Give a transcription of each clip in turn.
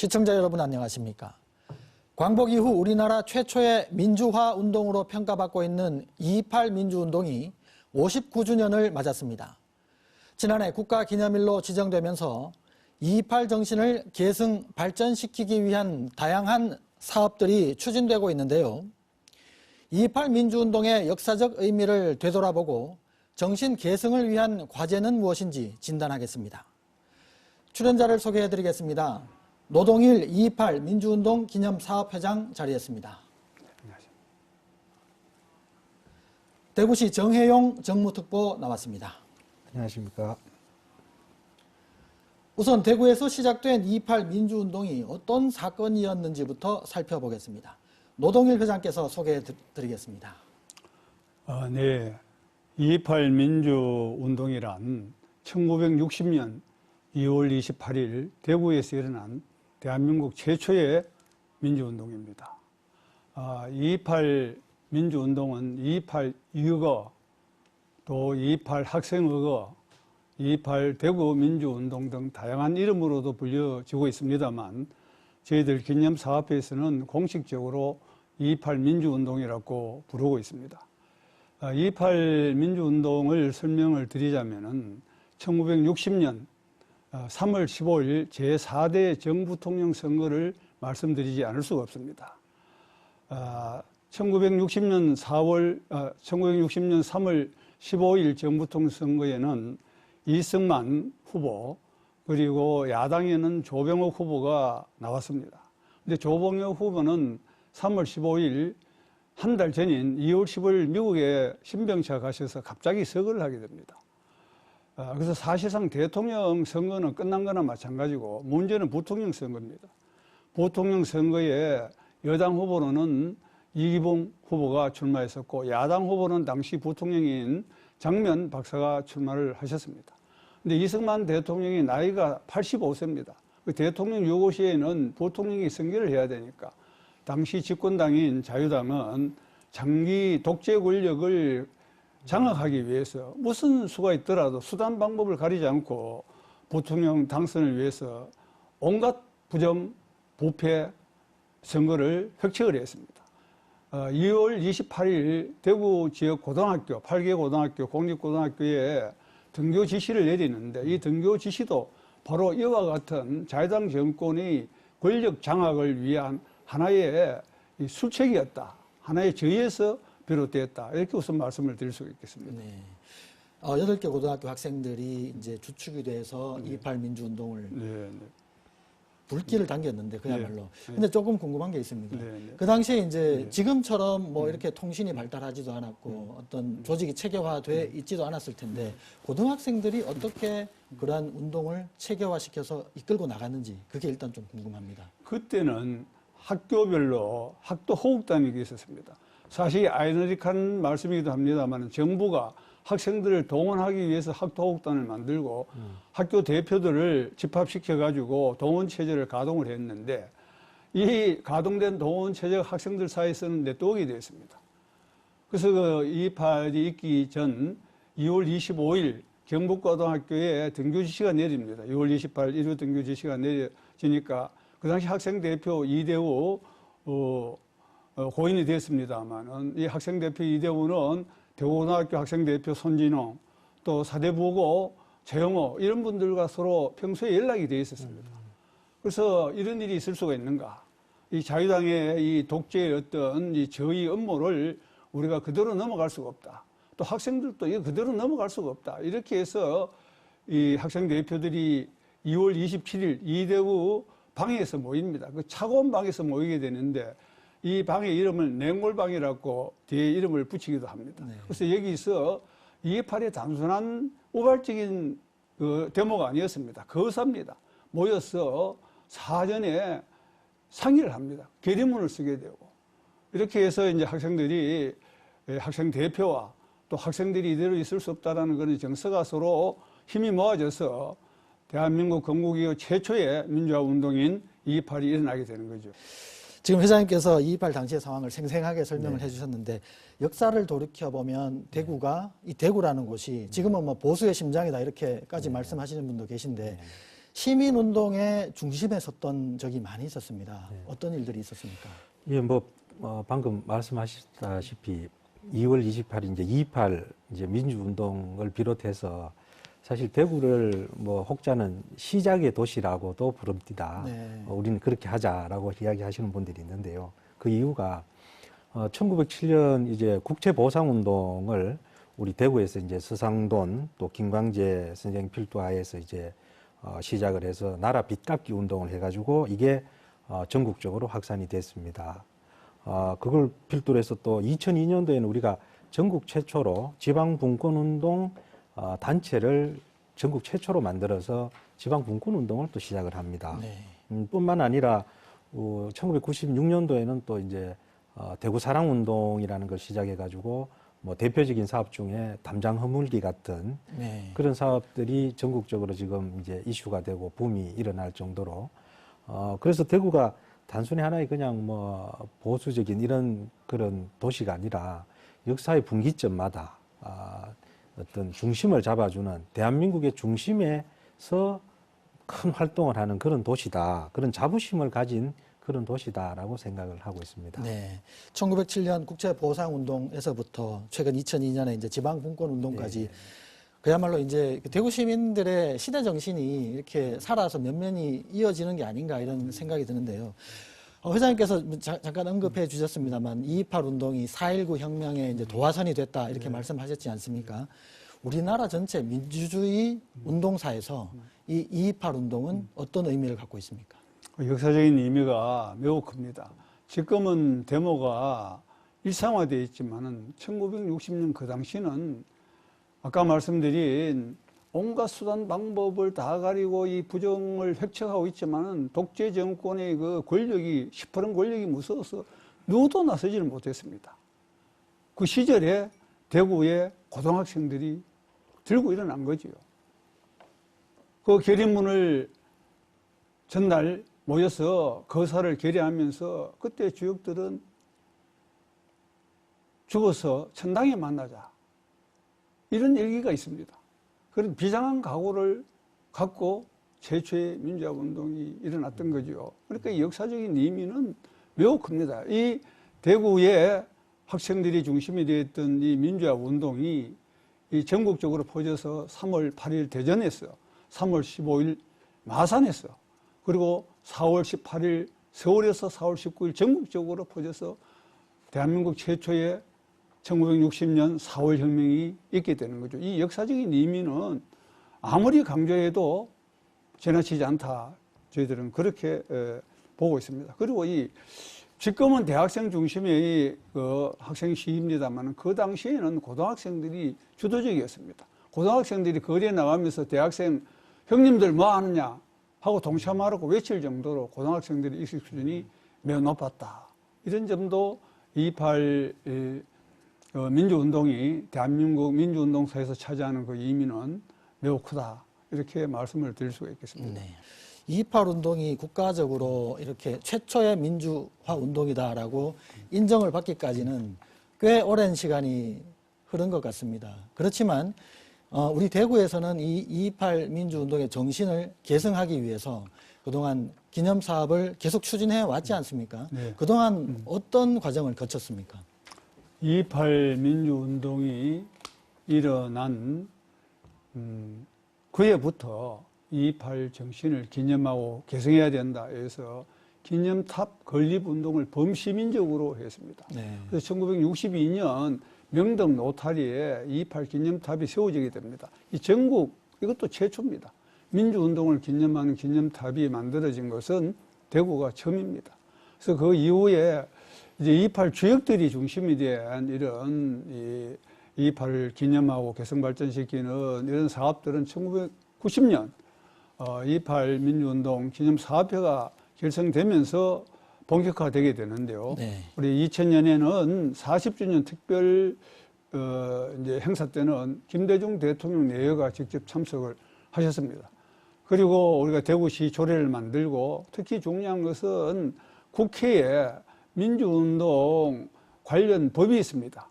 시청자 여러분 안녕하십니까? 광복 이후 우리나라 최초의 민주화 운동으로 평가받고 있는 2.28 민주운동이 59주년을 맞았습니다. 지난해 국가기념일로 지정되면서 2.28 정신을 계승 발전시키기 위한 다양한 사업들이 추진되고 있는데요. 2.28 민주운동의 역사적 의미를 되돌아보고 정신 계승을 위한 과제는 무엇인지 진단하겠습니다. 출연자를 소개해드리겠습니다. 노동일 2.28 민주운동 기념사업회장 자리했습니다. 안녕하십니까. 대구시 정혜용 정무특보 나왔습니다. 안녕하십니까. 우선 대구에서 시작된 2.28 민주운동이 어떤 사건이었는지부터 살펴보겠습니다. 노동일 회장께서 소개해드리겠습니다. 네. 2.28 민주운동이란 1960년 2월 28일 대구에서 일어난 대한민국 최초의 민주운동입니다. 2.28 민주운동은 2.28 유거, 또 2.28 학생의거, 2.28 대구 민주운동 등 다양한 이름으로도 불려지고 있습니다만 저희들 기념사업회에서는 공식적으로 2.28 민주운동이라고 부르고 있습니다. 2.28 민주운동을 설명을 드리자면은 1960년 3월 15일 제4대 정부통령 선거를 말씀드리지 않을 수가 없습니다. 1960년 3월 15일 정부통령 선거에는 이승만 후보 그리고 야당에는 조병옥 후보가 나왔습니다. 근데 조병옥 후보는 3월 15일 한 달 전인 2월 15일 미국에 신병차 가셔서 갑자기 서거를 하게 됩니다. 그래서 사실상 대통령 선거는 끝난 거나 마찬가지고 문제는 부통령 선거입니다. 부통령 선거에 여당 후보로는 이기봉 후보가 출마했었고 야당 후보는 당시 부통령인 장면 박사가 출마를 하셨습니다. 근데 이승만 대통령이 나이가 85세입니다. 그 대통령 요구 시에는 부통령이 선거를 해야 되니까 당시 집권당인 자유당은 장기 독재 권력을 장악하기 위해서 무슨 수가 있더라도 수단 방법을 가리지 않고 부통령 당선을 위해서 온갖 부정, 부패 선거를 획책을 했습니다. 2월 28일 대구 지역 고등학교, 8개 고등학교, 공립고등학교에 등교 지시를 내리는데 이 등교 지시도 바로 이와 같은 자유당 정권의 권력 장악을 위한 하나의 술책이었다. 하나의 저희에서 비롯되었다. 이렇게 우선 말씀을 드릴 수 있겠습니다. 네. 8개 고등학교 학생들이 이제 주축이 돼서 네. 2.28 민주운동을 네. 불길을 당겼는데 그야말로. 네. 근데 조금 궁금한 게 있습니다. 네. 그 당시에 이제 네. 지금처럼 뭐 이렇게 통신이 발달하지도 않았고 어떤 조직이 체계화돼 있지도 않았을 텐데 고등학생들이 어떻게 그러한 운동을 체계화시켜서 이끌고 나갔는지 그게 일단 좀 궁금합니다. 그때는 학교별로 학도 호국단이 있었습니다. 사실 아이러니한 말씀이기도 합니다만 정부가 학생들을 동원하기 위해서 학도호국단을 만들고 학교 대표들을 집합시켜가지고 동원체제를 가동을 했는데 이 가동된 동원체제가 학생들 사이에서는 네트워크가 되었습니다. 그래서 그 2.28이 있기 전 2월 25일 경북고등학교에 등교 지시가 내립니다. 6월 28일 일요 등교 지시가 내려지니까 그 당시 학생 대표 이대우 고인이 됐습니다만은 이 학생 대표 이대우는 대구고등학교 학생 대표 손진호 또 사대부고 최영호 이런 분들과 서로 평소에 연락이 돼 있었습니다. 그래서 이런 일이 있을 수가 있는가? 이 자유당의 이 독재의 어떤 이 저희 업무를 우리가 그대로 넘어갈 수가 없다. 또 학생들도 이거 그대로 넘어갈 수가 없다. 이렇게 해서 이 학생 대표들이 2월 27일 이대구 방에서 모입니다. 그 차가운 방에서 모이게 되는데 이 방의 이름을 냉골방이라고 뒤에 이름을 붙이기도 합니다. 네. 그래서 여기서 2.28의 단순한 우발적인 그 데모가 아니었습니다. 거사입니다. 모여서 사전에 상의를 합니다. 결의문을 쓰게 되고 이렇게 해서 이제 학생들이 학생 대표와 또 학생들이 이대로 있을 수 없다라는 그런 정서가 서로 힘이 모아져서 대한민국 건국이후 최초의 민주화 운동인 2.28이 일어나게 되는 거죠. 지금 회장님께서 2.28 당시의 상황을 생생하게 설명을 네. 해주셨는데 역사를 돌이켜보면 대구가 이 대구라는 곳이 지금은 뭐 보수의 심장이다 이렇게까지 말씀하시는 분도 계신데 시민운동의 중심에 섰던 적이 많이 있었습니다. 네. 어떤 일들이 있었습니까? 예, 방금 말씀하셨다시피 2월 28일 이제 민주운동을 비롯해서 사실 대구를 혹자는 시작의 도시라고도 부릅니다. 네. 우리는 그렇게 하자라고 이야기하시는 분들이 있는데요. 그 이유가 1907년 이제 국채보상운동을 우리 대구에서 이제 서상돈 또 김광재 선생 필두하에서 이제 시작을 해서 나라 빚갚기 운동을 해가지고 이게 전국적으로 확산이 됐습니다. 그걸 필두로 해서 또 2002년도에는 우리가 전국 최초로 지방분권운동 단체를 전국 최초로 만들어서 지방분권운동을 또 시작을 합니다. 네. 뿐만 아니라 1996년도에는 또 이제 대구 사랑운동이라는 걸 시작해가지고 대표적인 사업 중에 담장 허물기 같은 네. 그런 사업들이 전국적으로 지금 이제 이슈가 되고 붐이 일어날 정도로 그래서 대구가 단순히 하나의 그냥 보수적인 이런 그런 도시가 아니라 역사의 분기점마다 어떤 중심을 잡아주는 대한민국의 중심에서 큰 활동을 하는 그런 도시다. 그런 자부심을 가진 그런 도시다라고 생각을 하고 있습니다. 네. 1907년 국채보상운동에서부터 최근 2002년에 이제 지방분권운동까지 그야말로 이제 대구 시민들의 시대 정신이 이렇게 살아서 면면이 이어지는 게 아닌가 이런 생각이 드는데요. 회장님께서 잠깐 언급해 주셨습니다만 228 운동이 4.19 혁명의 이제 도화선이 됐다 이렇게 말씀하셨지 않습니까? 우리나라 전체 민주주의 운동사에서 이 228 운동은 어떤 의미를 갖고 있습니까? 역사적인 의미가 매우 큽니다. 지금은 데모가 일상화되어 있지만은 1960년 그 당시는 아까 말씀드린 온갖 수단 방법을 다 가리고 이 부정을 획책하고 있지만은 독재 정권의 그 권력이 시퍼런 권력이 무서워서 누구도 나서지를 못했습니다. 그 시절에 대구의 고등학생들이 들고 일어난 거지요. 그 결의문을 전날 모여서 거사를 결의하면서 그때 주역들은 죽어서 천당에 만나자 이런 얘기가 있습니다. 그런 비장한 각오를 갖고 최초의 민주화운동이 일어났던 거죠. 그러니까 이 역사적인 의미는 매우 큽니다. 이 대구의 학생들이 중심이 되었던 이 민주화운동이 이 전국적으로 퍼져서 3월 8일 대전에서 3월 15일 마산에서 그리고 4월 18일 서울에서 4월 19일 전국적으로 퍼져서 대한민국 최초의 1960년 4월 혁명이 있게 되는 거죠. 이 역사적인 의미는 아무리 강조해도 지나치지 않다. 저희들은 그렇게 보고 있습니다. 그리고 지금은 대학생 중심의 그 학생 시위입니다만 그 당시에는 고등학생들이 주도적이었습니다. 고등학생들이 거리에 나가면서 대학생 형님들 뭐 하느냐 하고 동참하라고 외칠 정도로 고등학생들의 의식 수준이 매우 높았다. 이런 점도 228 민주운동이 대한민국 민주운동사에서 차지하는 그 의미는 매우 크다. 이렇게 말씀을 드릴 수가 있겠습니다. 네. 228 운동이 국가적으로 이렇게 최초의 민주화 운동이다라고 인정을 받기까지는 꽤 오랜 시간이 흐른 것 같습니다. 그렇지만 우리 대구에서는 이 228 민주운동의 정신을 계승하기 위해서 그동안 기념사업을 계속 추진해 왔지 않습니까? 네. 그동안 어떤 과정을 거쳤습니까? 228 민주운동이 일어난 그해부터 228 정신을 기념하고 계승해야 된다 해서 기념탑 건립운동을 범시민적으로 했습니다. 네. 그래서 1962년 명동 노타리에 228 기념탑이 세워지게 됩니다. 이 전국 이것도 최초입니다. 민주운동을 기념하는 기념탑이 만들어진 것은 대구가 처음입니다. 그래서 그 이후에 이제 228 주역들이 중심이 된 이런 228을 기념하고 개성 발전시키는 이런 사업들은 1990년 228 민주운동 기념사업회가 결성되면서 본격화되게 되는데요. 네. 우리 2000년에는 40주년 특별 이제 행사 때는 김대중 대통령 내외가 직접 참석을 하셨습니다. 그리고 우리가 대구시 조례를 만들고 특히 중요한 것은 국회에 민주운동 관련 법이 있습니다.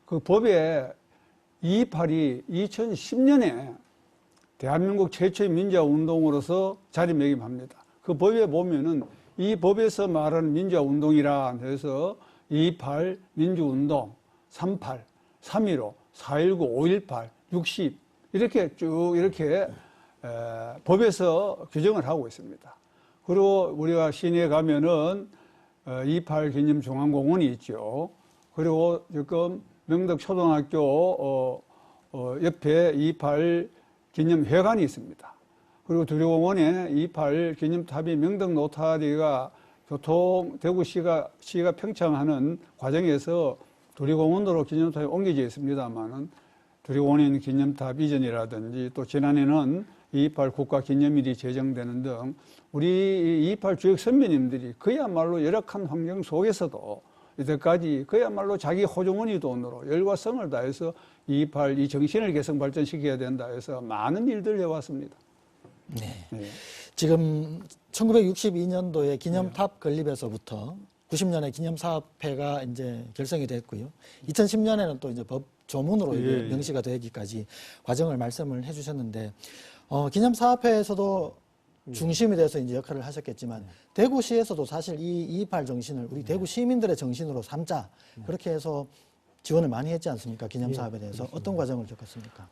그 법에 228이 2010년에 대한민국 최초의 민주화 운동으로서 자리매김합니다. 그 법에 보면은 이 법에서 말하는 민주화 운동이라 해서 2.28 민주운동, 3.8, 3.15, 4.19, 5.18, 60 이렇게 쭉 이렇게 법에서 규정을 하고 있습니다. 그리고 우리가 시내에 가면은 2.28 기념 중앙공원이 있죠. 그리고 지금 명덕초등학교 옆에 2.28 기념회관이 있습니다. 그리고 두리공원에 2.28 기념탑이 명덕 노타리가 대구시가 평창하는 과정에서 두리공원으로 기념탑이 옮겨져 있습니다만은 두리공원에 있는 기념탑 이전이라든지 또 지난해는 2.28 국가기념일이 제정되는 등 우리 2.28 주역 선배님들이 그야말로 열악한 환경 속에서도 이때까지 그야말로 자기 호주머니 돈으로 열과 성을 다해서 2.28 이 정신을 개성 발전시켜야 된다 해서 많은 일들을 해왔습니다. 네. 네. 지금 1962년도에 기념탑 건립에서부터 90년에 기념사업회가 이제 결성이 됐고요. 2010년에는 또 이제 법 조문으로 이게 명시가 되기까지 과정을 말씀을 해주셨는데, 기념사업회에서도 중심이 돼서 이제 역할을 하셨겠지만, 대구시에서도 사실 이 2.28 정신을 우리 대구 시민들의 정신으로 삼자, 그렇게 해서 지원을 많이 했지 않습니까? 기념사업에 대해서. 어떤 과정을 겪었습니까?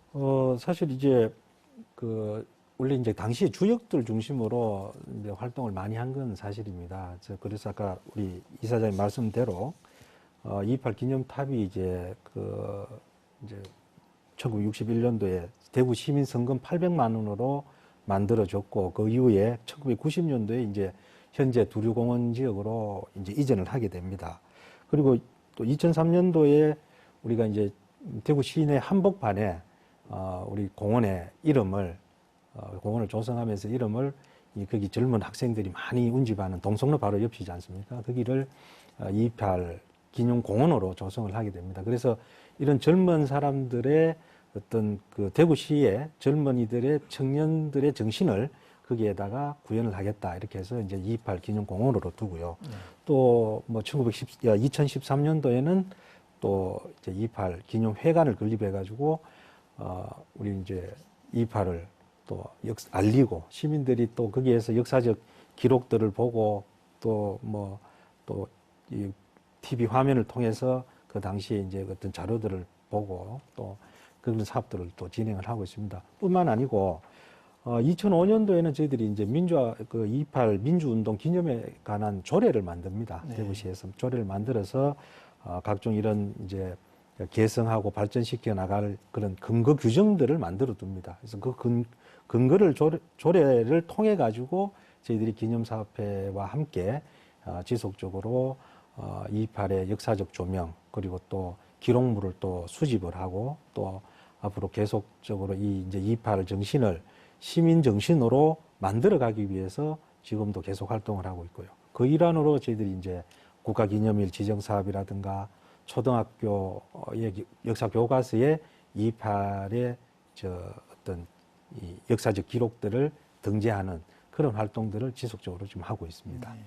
사실 이제 원래 이제 당시 주역들 중심으로 이제 활동을 많이 한 건 사실입니다. 그래서 아까 우리 이사장님 말씀대로 2.28 기념탑이 이제 1961년도에 대구 시민 성금 800만 원으로 만들어졌고, 그 이후에 1990년도에 이제 현재 두류공원 지역으로 이제 이전을 하게 됩니다. 그리고 또 2003년도에 우리가 이제 대구 시내 한복판에 우리 공원의 이름을 공원을 조성하면서 이름을 거기 젊은 학생들이 많이 운집하는 동성로 바로 옆이지 않습니까? 거기를 2.28 기념공원으로 조성을 하게 됩니다. 그래서 이런 젊은 사람들의 어떤 그 대구시의 젊은이들의 청년들의 정신을 거기에다가 구현을 하겠다 이렇게 해서 이제 2.28 기념공원으로 두고요. 또 뭐 2013년도에는 또 이제 2.28 기념회관을 건립해가지고 우리 이제 2.28을 또 알리고 시민들이 또 거기에서 역사적 기록들을 보고 또 뭐 또 이 TV 화면을 통해서 그 당시에 이제 어떤 자료들을 보고 또 그런 사업들을 또 진행을 하고 있습니다. 뿐만 아니고 2005년도에는 저희들이 이제 민주화 2.28 민주운동 기념에 관한 조례를 만듭니다. 네. 대구시에서 조례를 만들어서 각종 이런 이제 개성하고 발전시켜 나갈 그런 근거 규정들을 만들어 둡니다. 그래서 그 근거를 조례를 통해 가지고 저희들이 기념사업회와 함께 지속적으로 2.28의 역사적 조명 그리고 또 기록물을 또 수집을 하고 또 앞으로 계속적으로 이제 2.28 정신을 시민 정신으로 만들어 가기 위해서 지금도 계속 활동을 하고 있고요. 그 일환으로 저희들이 이제 국가기념일 지정 사업이라든가 초등학교의 역사 교과서에 2.28의 어떤 이 역사적 기록들을 등재하는 그런 활동들을 지속적으로 지금 하고 있습니다. 네.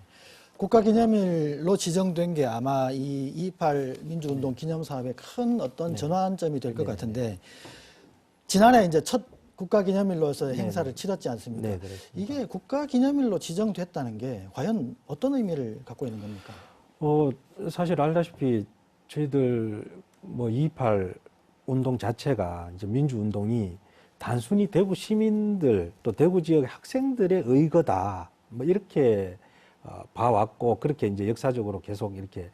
국가기념일로 지정된 게 아마 이 2.28 민주운동 기념사업의 큰 어떤 전환점이 될 것 같은데, 지난해 이제 첫 국가기념일로서 행사를 치렀지 않습니까? 네, 그렇습니다. 이게 국가기념일로 지정됐다는 게 과연 어떤 의미를 갖고 있는 겁니까? 사실 알다시피 저희들 뭐 2.28 운동 자체가 이제 민주운동이 단순히 대구 시민들 또 대구 지역 학생들의 의거다 뭐 이렇게 봐왔고 그렇게 이제 역사적으로 계속 이렇게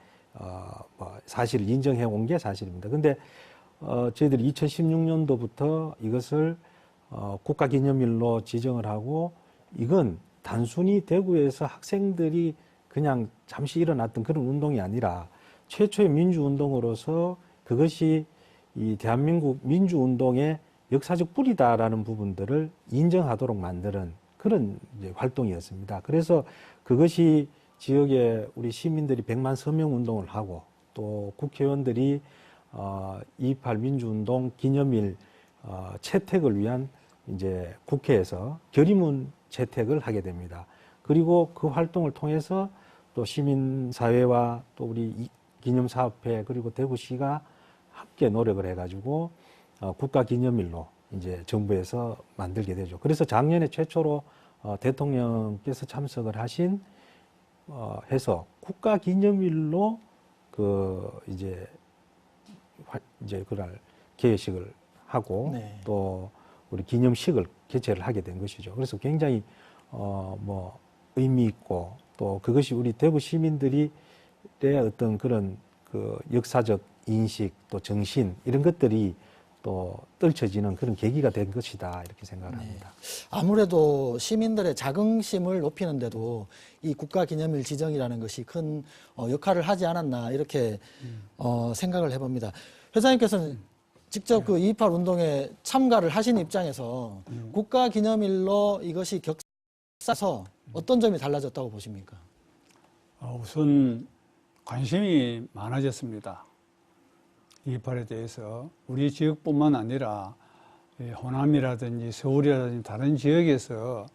뭐 사실을 인정해 온 게 사실입니다. 근데 저희들이 2016년도부터 이것을 국가기념일로 지정을 하고, 이건 단순히 대구에서 학생들이 그냥 잠시 일어났던 그런 운동이 아니라 최초의 민주운동으로서 그것이 이 대한민국 민주운동의 역사적 뿌리다라는 부분들을 인정하도록 만드는 그런 이제 활동이었습니다. 그래서 그것이 지역에 우리 시민들이 100만 서명 운동을 하고 또 국회의원들이 2.28 민주운동 기념일 채택을 위한 이제 국회에서 결의문 채택을 하게 됩니다. 그리고 그 활동을 통해서 또 시민사회와 또 우리 기념사업회 그리고 대구시가 함께 노력을 해가지고 국가기념일로 이제 정부에서 만들게 되죠. 그래서 작년에 최초로 대통령께서 참석을 하신 해서 국가기념일로 이제 그날 개회식을 하고 네. 또 우리 기념식을 개최를 하게 된 것이죠. 그래서 굉장히 의미 있고 또 그것이 우리 대구 시민들의 어떤 그런 그 역사적 인식 또 정신 이런 것들이 또 떨쳐지는 그런 계기가 된 것이다 이렇게 생각을 합니다. 아무래도 시민들의 자긍심을 높이는데도 이 국가기념일 지정이라는 것이 큰 역할을 하지 않았나 이렇게 생각을 해봅니다. 회장님께서는 직접 그 2.28 운동에 참가를 하신 입장에서 국가기념일로 이것이 격사서 어떤 점이 달라졌다고 보십니까? 우선 관심이 많아졌습니다. 2.28에 대해서 우리 지역뿐만 아니라 호남이라든지 서울이라든지 다른 지역에서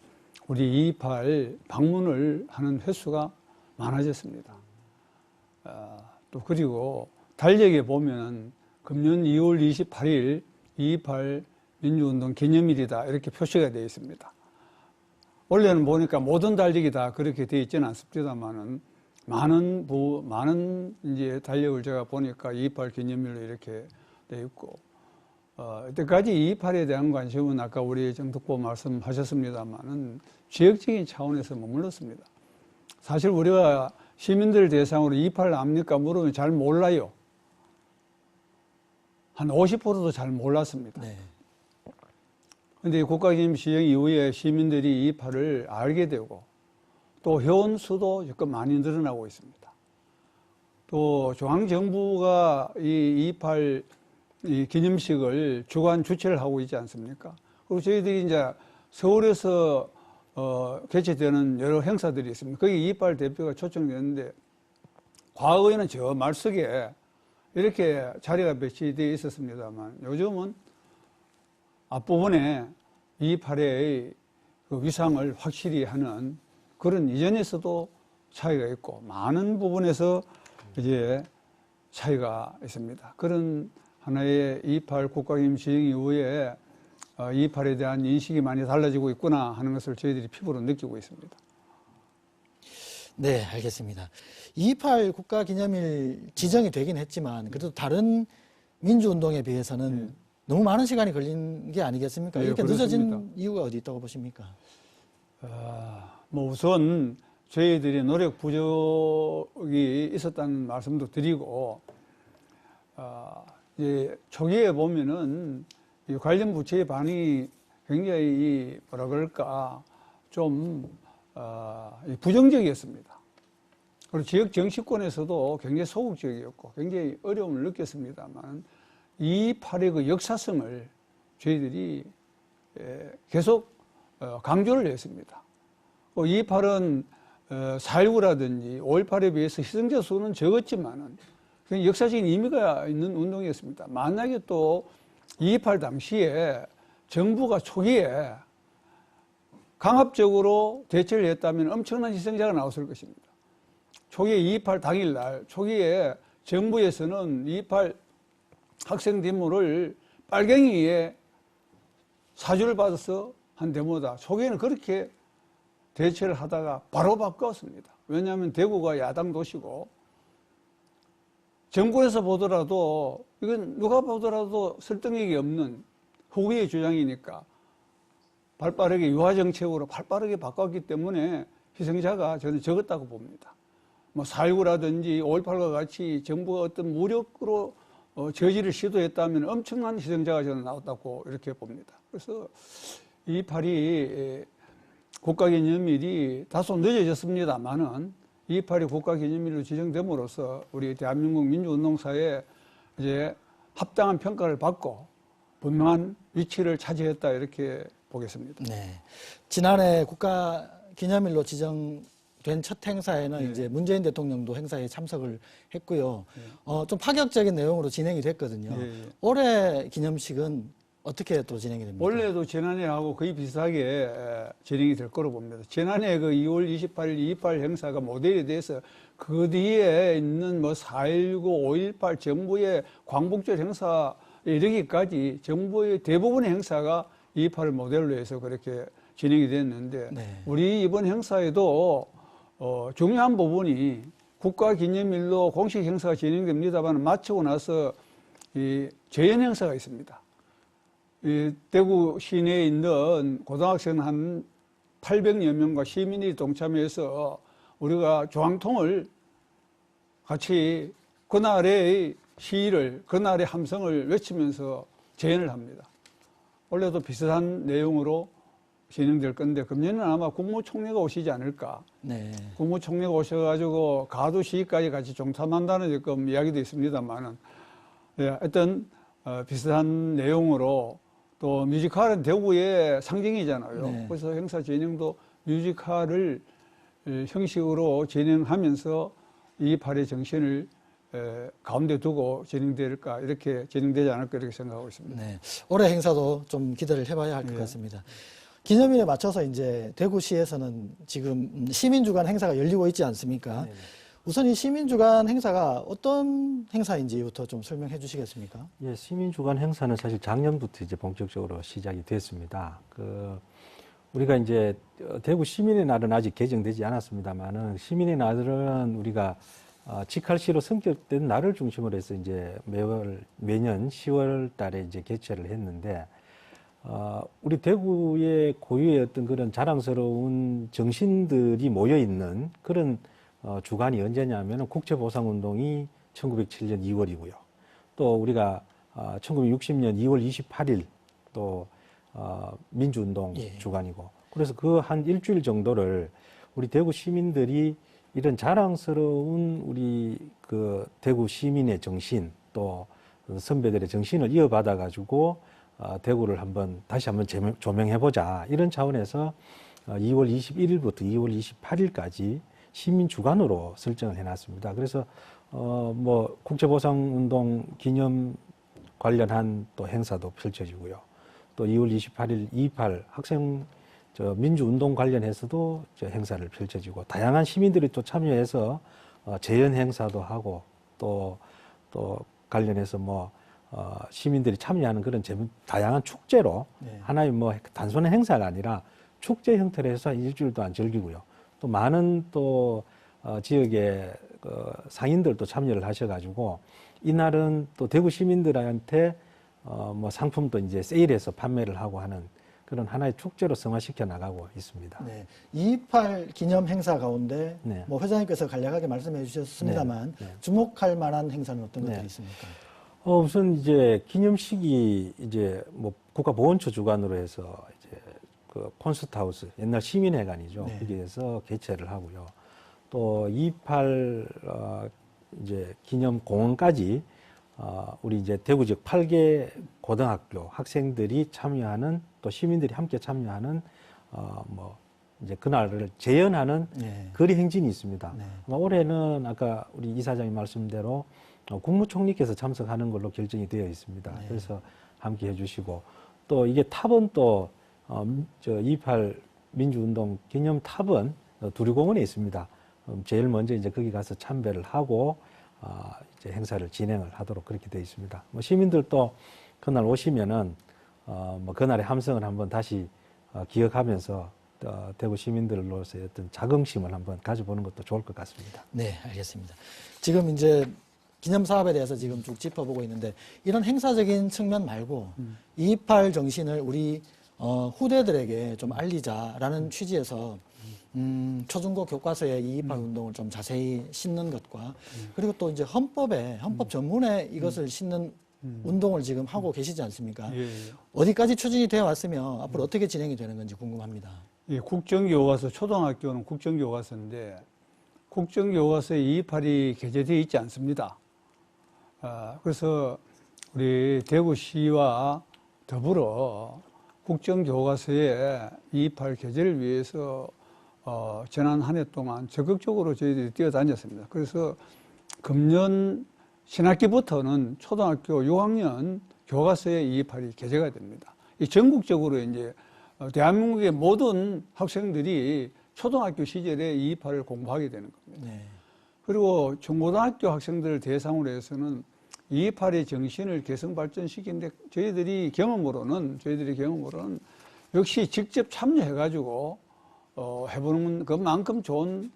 우리 2.28 방문을 하는 횟수가 많아졌습니다. 또 그리고 달력에 보면 금년 2월 28일 2.28 민주운동 기념일이다 이렇게 표시가 되어 있습니다. 원래는 보니까 모든 달력이 다 그렇게 되어 있지는 않습니다만은 많은 이제 달력을 제가 보니까 2.28 기념일로 이렇게 되어 있고, 이때까지 2.28에 대한 관심은 아까 우리 정특보 말씀하셨습니다만은 지역적인 차원에서 머물렀습니다. 사실 우리가 시민들 대상으로 2.28 압니까? 물으면 잘 몰라요. 한 50%도 잘 몰랐습니다. 네. 근데 국가기념 시정 이후에 시민들이 2.28을 알게 되고 또 회원 수도 지금 많이 늘어나고 있습니다. 또 중앙정부가 이 2.28 이 기념식을 주최를 하고 있지 않습니까? 그리고 저희들이 이제 서울에서 개최되는 여러 행사들이 있습니다. 거기 2.28 대표가 초청됐는데 과거에는 저 말석에 이렇게 자리가 배치되어 있었습니다만 요즘은 앞부분에 2.28의 그 위상을 확실히 하는 그런 이전에서도 차이가 있고 많은 부분에서 이제 차이가 있습니다. 그런 하나의 2.28 국가기념 시정 이후에 2.28에 대한 인식이 많이 달라지고 있구나 하는 것을 저희들이 피부로 느끼고 있습니다. 네, 알겠습니다. 2.28 국가기념일 지정이 되긴 했지만 그래도 다른 민주운동에 비해서는 너무 많은 시간이 걸린 게 아니겠습니까? 네, 이렇게 그렇습니다. 늦어진 이유가 어디 있다고 보십니까? 우선 저희들이 노력 부족이 있었다는 말씀도 드리고 이제 초기에 보면은 이 관련 부처의 반응이 굉장히 뭐라 그럴까 좀 부정적이었습니다. 그리고 지역 정치권에서도 굉장히 소극적이었고 굉장히 어려움을 느꼈습니다만 2.28의 그 역사성을 저희들이 계속 강조를 했습니다. 2.28은 4.19라든지 5.18에 비해서 희생자 수는 적었지만은 역사적인 의미가 있는 운동이었습니다. 만약에 또 2.28 당시에 정부가 초기에 강압적으로 대처를 했다면 엄청난 희생자가 나왔을 것입니다. 초기에 2.28 당일날 초기에 정부에서는 2.28 학생 데모를 빨갱이에 사주를 받아서 한 데모다. 초기에는 그렇게 대처를 하다가 바로 바꿨습니다. 왜냐하면 대구가 야당 도시고 정권에서 보더라도 이건 누가 보더라도 설득력이 없는 후기의 주장이니까 발빠르게 유화정책으로 발빠르게 바꿨기 때문에 희생자가 저는 적었다고 봅니다. 4.19라든지 5.18과 같이 정부가 어떤 무력으로 저지를 시도했다면 엄청난 희생자가 저는 나왔다고 이렇게 봅니다. 그래서 2.28이 국가기념일이 다소 늦어졌습니다만은 2.28이 국가기념일로 지정됨으로써 우리 대한민국 민주운동사에 이제 합당한 평가를 받고 분명한 위치를 차지했다 이렇게 보겠습니다. 네. 지난해 국가기념일로 지정된 첫 행사에는 이제 문재인 대통령도 행사에 참석을 했고요. 좀 파격적인 내용으로 진행이 됐거든요. 올해 기념식은 어떻게 또 진행이 됩니까? 원래도 지난해하고 거의 비슷하게 진행이 될 거로 봅니다. 지난해 그 2월 28일 2.28 행사가 모델에 대해서 그 뒤에 있는 4.19, 5.18 정부의 광복절 행사 이르기까지 정부의 대부분의 행사가 2.28을 모델로 해서 그렇게 진행이 됐는데 네. 우리 이번 행사에도 중요한 부분이 국가기념일로 공식 행사가 진행됩니다만 마치고 나서 이 재연 행사가 있습니다. 이 대구 시내에 있는 고등학생 한 800여 명과 시민이 동참해서 우리가 조항통을 같이 그날의 시위를, 그날의 함성을 외치면서 재연을 합니다. 원래도 비슷한 내용으로 진행될 건데 금년에는 아마 국무총리가 오시지 않을까. 네. 국무총리가 오셔가지고 가두 시위까지 같이 종참한다는 지금 이야기도 있습니다만은, 예, 하여튼 비슷한 내용으로 또 뮤지컬은 대구의 상징이잖아요. 네. 그래서 행사 진행도 뮤지컬을 형식으로 진행하면서 2.28의 정신을 가운데 두고 진행될까, 이렇게 진행되지 않을까 이렇게 생각하고 있습니다. 네. 올해 행사도 좀 기대를 해봐야 할 것 예. 같습니다. 기념일에 맞춰서 이제 대구시에서는 지금 시민주간 행사가 열리고 있지 않습니까? 네네. 우선 이 시민주간 행사가 어떤 행사인지부터 좀 설명해 주시겠습니까? 예, 시민주간 행사는 사실 작년부터 이제 본격적으로 시작이 됐습니다. 우리가 이제 대구 시민의 날은 아직 개정되지 않았습니다만은 시민의 날은 우리가 직할시로 성격된 날을 중심으로 해서 이제 매년 10월 달에 이제 개최를 했는데, 우리 대구의 고유의 어떤 그런 자랑스러운 정신들이 모여 있는 그런 주간이 언제냐면은 국제보상운동이 1907년 2월이고요. 또 우리가 1960년 2월 28일 또 민주운동 예. 주간이고, 그래서 그 한 일주일 정도를 우리 대구 시민들이 이런 자랑스러운 우리 그 대구 시민의 정신 또 선배들의 정신을 이어받아 가지고 대구를 다시 한번 조명해보자, 이런 차원에서 2월 21일부터 2월 28일까지 시민주간으로 설정을 해놨습니다. 그래서 뭐 국제보상운동 기념 관련한 또 행사도 펼쳐지고요. 또 2월 28일 2.28 학생 민주운동 관련해서도 행사를 펼쳐지고, 다양한 시민들이 또 참여해서 재연 행사도 하고 또 관련해서 뭐 시민들이 참여하는 그런 다양한 축제로, 네. 하나의 뭐 단순한 행사가 아니라 축제 형태로 해서 일주일 동안 즐기고요. 또 많은 또 지역의 상인들도 참여를 하셔가지고 이날은 또 대구 시민들한테 뭐 상품도 이제 세일해서 판매를 하고 하는 그런 하나의 축제로 승화시켜 나가고 있습니다. 네. 2.28 기념 행사 가운데 네. 뭐 회장님께서 간략하게 말씀해 주셨습니다만 네. 네. 주목할 만한 행사는 어떤 네. 것들이 있습니까? 우선 이제 기념식이 이제 뭐 국가보훈처 주관으로 해서 이제 그 콘서트하우스, 옛날 시민회관이죠. 네. 거기에서 개최를 하고요. 또 2.28 이제 기념 공원까지 우리 이제 대구 지역 8개 고등학교 학생들이 참여하는, 또 시민들이 함께 참여하는 뭐 이제 그날을 재연하는 네. 거리 행진이 있습니다. 네. 아마 올해는 아까 우리 이사장님 말씀대로 국무총리께서 참석하는 걸로 결정이 되어 있습니다. 네. 그래서 함께 해주시고, 또 이게 탑은 또 2.28 민주운동 기념 탑은 두류공원에 있습니다. 제일 먼저 이제 거기 가서 참배를 하고 이제 행사를 진행을 하도록 그렇게 되어 있습니다. 뭐 시민들도 그날 오시면은 뭐 그날의 함성을 한번 다시 기억하면서 대구 시민들로서의 어떤 자긍심을 한번 가져보는 것도 좋을 것 같습니다. 네, 알겠습니다. 지금 이제 기념 사업에 대해서 지금 쭉 짚어보고 있는데, 이런 행사적인 측면 말고 2.28 정신을 우리 후대들에게 좀 알리자라는 취지에서 초중고 교과서에 2.28 운동을 좀 자세히 싣는 것과, 그리고 또 이제 헌법 전문에 이것을 싣는 운동을 지금 하고 계시지 않습니까? 예. 어디까지 추진이 되어 왔으면 앞으로 어떻게 진행이 되는 건지 궁금합니다. 예, 국정교과서, 초등학교는 국정교과서인데 국정교과서에 2.28이 게재되어 있지 않습니다. 그래서 우리 대구시와 더불어 국정교과서에 2.28 게재를 위해서 지난 한 해 동안 적극적으로 저희들이 뛰어다녔습니다. 그래서 금년 신학기부터는 초등학교 6학년 교과서에 2.28이 게재가 됩니다. 이 전국적으로 이제 대한민국의 모든 학생들이 초등학교 시절에 2.28을 공부하게 되는 겁니다. 네. 그리고 중고등학교 학생들을 대상으로 해서는 228의 정신을 개성 발전시키는데 저희들이 경험으로는 역시 직접 참여해가지고 해보는 것만큼 좋은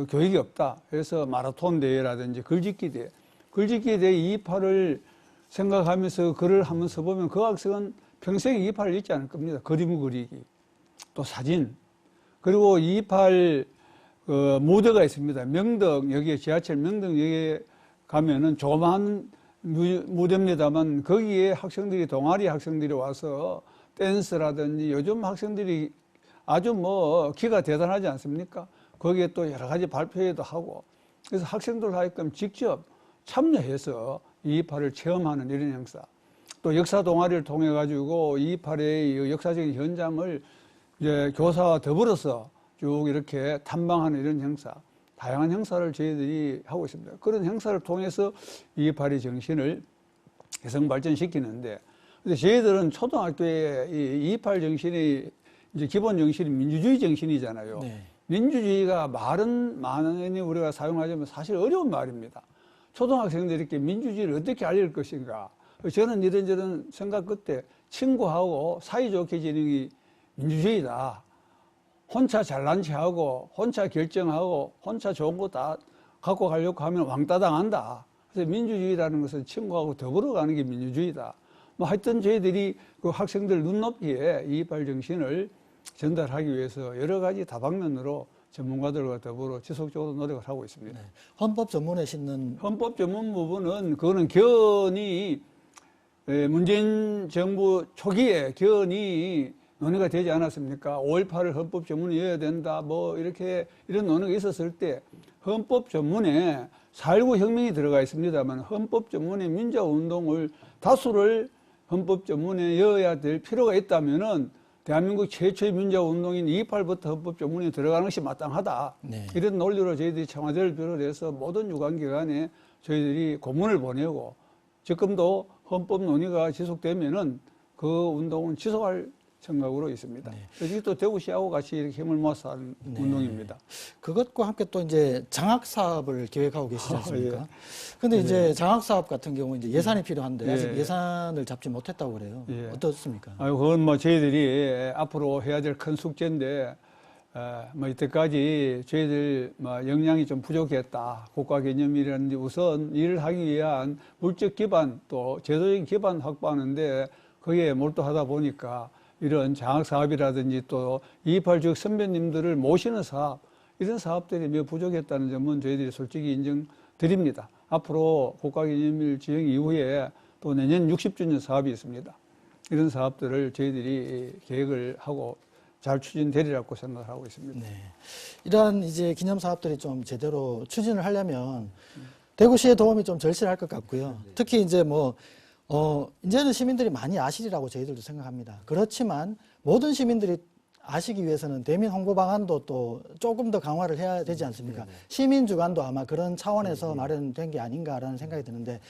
교육이 없다. 그래서 마라톤 대회라든지 글짓기 대회 228을 생각하면서 글을 한번 써보면 그 학생은 평생 228을 잊지 않을 겁니다. 그림 그리기, 또 사진, 그리고 228 무대가 있습니다. 명덕, 여기에 지하철 명덕역에 가면은 조그마한 무대입니다만 거기에 학생들이, 동아리 학생들이 와서 댄스라든지 요즘 학생들이 아주 뭐 기가 대단하지 않습니까? 거기에 또 여러 가지 발표회도 하고, 그래서 학생들 하여금 직접 참여해서 228을 체험하는 이런 행사, 또 역사 동아리를 통해 가지고 228의 역사적인 현장을 이제 교사와 더불어서 쭉 이렇게 탐방하는 이런 행사, 다양한 행사를 저희들이 하고 있습니다. 그런 행사를 통해서 228의 정신을 개성 발전시키는데, 근데 저희들은 초등학교에 이 228 정신이 이제 기본 정신이 민주주의 정신이잖아요. 네. 민주주의가 말은 많이 우리가 사용하자면 사실 어려운 말입니다. 초등학생들이 이렇게 민주주의를 어떻게 알릴 것인가. 저는 이런저런 생각 끝에 친구하고 사이좋게 지내는 게 민주주의다. 혼자 잘난 체하고 혼자 결정하고 혼자 좋은 거 다 갖고 가려고 하면 왕따 당한다. 그래서 민주주의라는 것은 친구하고 더불어 가는 게 민주주의다. 뭐 하여튼 저희들이 그 학생들 눈높이에 228 정신을 전달하기 위해서 여러 가지 다방면으로 전문가들과 더불어 지속적으로 노력을 하고 있습니다. 네. 헌법 전문에 싣는 헌법 전문 부분은 그거는 견이 문재인 정부 초기에 견이 논의가 되지 않았습니까? 5.18을 헌법 전문에 이어야 된다, 뭐 이렇게 이런 논의가 있었을 때 헌법 전문에 4.19 혁명이 들어가 있습니다만 헌법 전문의 민주화운동을 다수를 헌법 전문에 이어야 될 필요가 있다면은 대한민국 최초의 민주화운동인 2.28부터 헌법 전문에 들어가는 것이 마땅하다. 네. 이런 논리로 저희들이 청와대를 비롯해서 모든 유관기관에 저희들이 고문을 보내고 지금도 헌법 논의가 지속되면은 그 운동은 지속할 생각으로 있습니다. 네. 그래서 또 대구시하고 같이 이렇게 힘을 모아서 하는 네. 운동입니다. 그것과 함께 또 이제 장학 사업을 계획하고 계시지 않습니까? 예. 근데 이제 장학 사업 같은 경우 이제 예산이 필요한데 아직 예. 예산을 잡지 못했다고 그래요. 예. 어떻습니까? 아유, 그건 뭐 저희들이 앞으로 해야 될 큰 숙제인데, 뭐 이때까지 저희들 뭐 역량이 좀 부족했다. 국가 개념이라든지 우선 일을 하기 위한 물적 기반 또 제도적인 기반 확보하는데 거기에 몰두하다 보니까 이런 장학 사업이라든지 또 228 지역 선배님들을 모시는 사업, 이런 사업들이 매우 부족했다는 점은 저희들이 솔직히 인정드립니다. 앞으로 국가기념일 지정 이후에 또 내년 60주년 사업이 있습니다. 이런 사업들을 저희들이 계획을 하고 잘 추진되리라고 생각을 하고 있습니다. 네. 이러한 이제 기념 사업들이 좀 제대로 추진을 하려면 대구시의 도움이 좀 절실할 것 같고요. 특히 이제 이제는 시민들이 많이 아시리라고 저희들도 생각합니다. 그렇지만 모든 시민들이 아시기 위해서는 대민 홍보 방안도 또 조금 더 강화를 해야 되지 않습니까? 시민 주간도 아마 그런 차원에서 마련된 게 아닌가라는 생각이 드는데